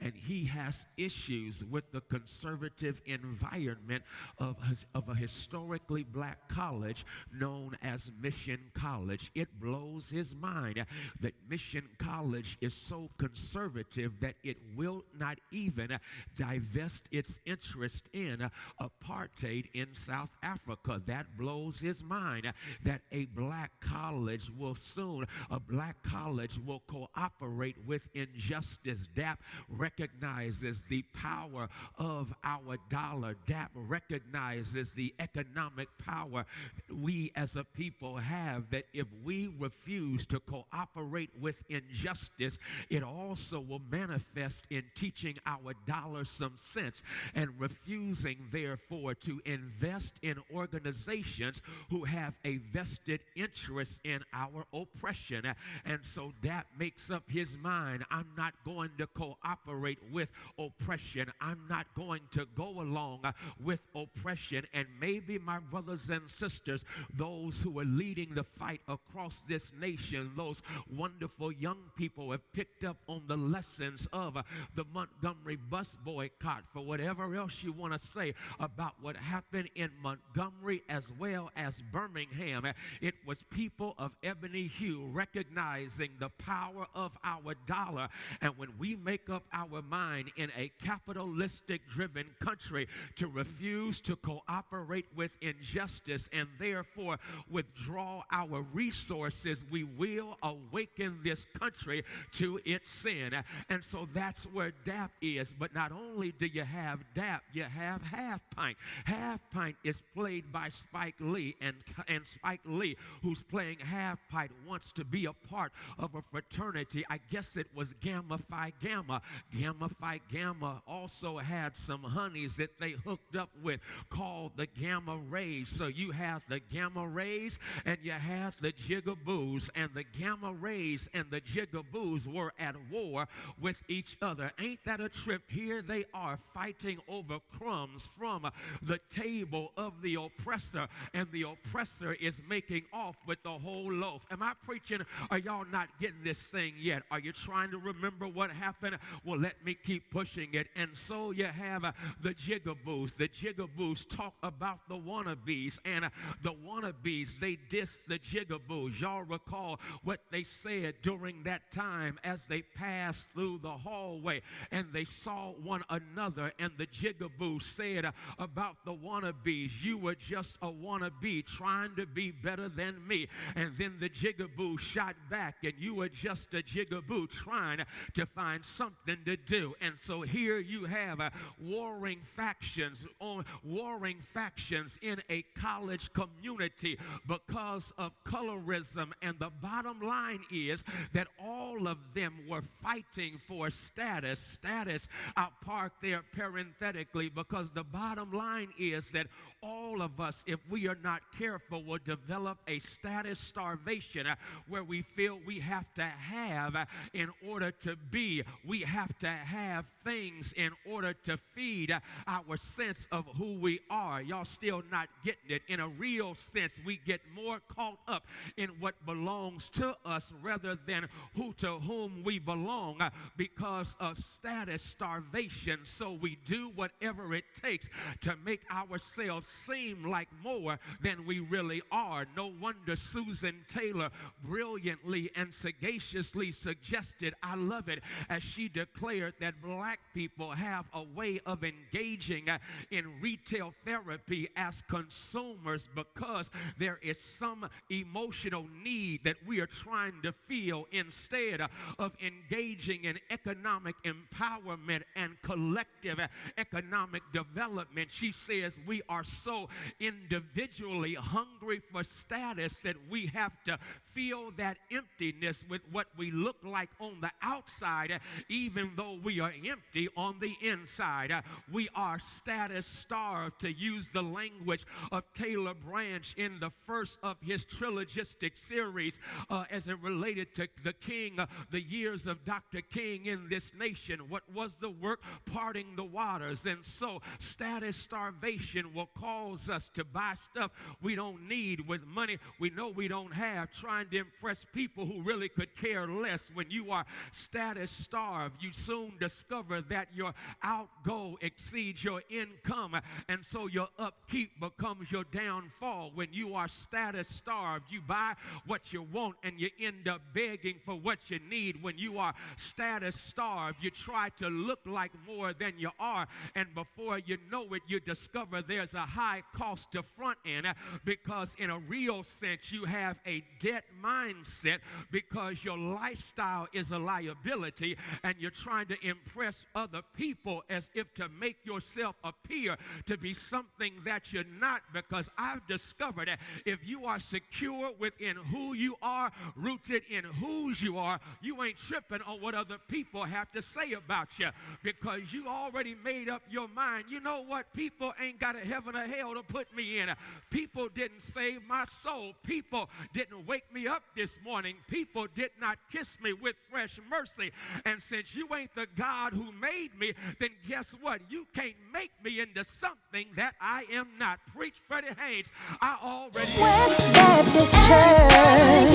and he has issues with the conservative environment of a historically black college known as Mission College. It blows his mind that Mission College is so conservative that it will not even divest its interest in apartheid in South Africa. That blows his mind that a black college will cooperate with injustice. DAP recognizes the power of our dollar. DAP recognizes the economic power we as a people have, that if we refuse to cooperate with injustice, it also will manifest in teaching our dollar some sense and refusing, therefore, to invest in organizations who have a vested interest in our oppression. And so that makes up his mind. I'm not going to cooperate with oppression. I'm not going to go along with oppression. And maybe, my brothers and sisters, those who are leading the fight across this nation, those wonderful young people have picked up on the lessons of the Montgomery bus boycott, for whatever else you want to say about what happened in Montgomery as well as Birmingham. It was people of ebony hue recognizing the power of our dollar. And when we make up our mind in a capitalistic driven country to refuse to cooperate with injustice and therefore withdraw our resources, we will awaken this country to its sin. And so that's where DAP is. But not only do you have DAP, you have Half Pint. Half Pint is played by Spike Lee, and Spike Lee, who's playing Half Pint, wants to be a part of a fraternity. I guess it was Gamma Phi Gamma. Gamma Phi Gamma also had some honeys that they hooked up with called the Gamma Rays. So you have the Gamma Rays and you have the Jigaboos, and the Gamma Rays and the Jigaboos were at war with each other. Ain't that a trip? Here they are fighting over crumbs from the table of the oppressor, and the oppressor is making off with the whole loaf. Am I preaching? Are y'all not getting this thing yet? Are you trying to remember what happened? Well, let me keep pushing it. And so you have the Jigaboos. The Jigaboos talk about the wannabes, and the wannabes, they diss the Jigaboos. Y'all recall what they said during that time as they passed through the hallway and they saw one another, and the Jigaboos said about the wannabes, you were just a wannabe trying to be better than me. And then the Jigaboo shot back, and you were just a Jigaboo trying to find something to do. And so here you have warring factions in a college community because of colorism. And the bottom line is that all of them were fighting for status. I'll park there parenthetically, because the bottom line is that all of us, if we are not careful, will develop a status starvation where we feel we have to have in order to be. We have to have things in order to feed our sense of who we are. Y'all still not getting it. In a real sense, we get more caught up in what belongs to us rather than to whom we belong because of status starvation. So we do whatever it takes to make ourselves seem like more than we really are. No wonder Susan Taylor brilliantly and sagaciously suggested, I love it, as she declared that black people have a way of engaging in retail therapy as consumers because there is some emotional need that we are trying to feel instead of engaging in economic empowerment and collective economic development. She says we are so individually hungry for status that we have to feel that emptiness with what we look like on the outside, even though we are empty on the inside. We are status starved, to use the language of Taylor Branch in the first of his trilogistic series as it related to the King, the years of Dr. King in this nation. What was the work? Parting the waters. And so status starvation will cause us to buy stuff we don't need with money we know we don't have, trying to impress people who really could care less. When you are status starved, you soon soon discover that your outgo exceeds your income, and so your upkeep becomes your downfall. When you are status starved, you buy what you want and you end up begging for what you need. When you are status starved, you try to look like more than you are, and before you know it, you discover there's a high cost to front end, because in a real sense you have a debt mindset, because your lifestyle is a liability and you're trying to impress other people as if to make yourself appear to be something that you're not. Because I've discovered that if you are secure within who you are, rooted in whose you are, you ain't tripping on what other people have to say about you, because you already made up your mind. You know what? People ain't got a heaven or hell to put me in. People didn't save my soul. People didn't wake me up this morning. People did not kiss me with fresh mercy. And since you ain't the God who made me, then guess what? You can't make me into something that I am not. Preach, Freddie Haynes. I already West Baptist Church.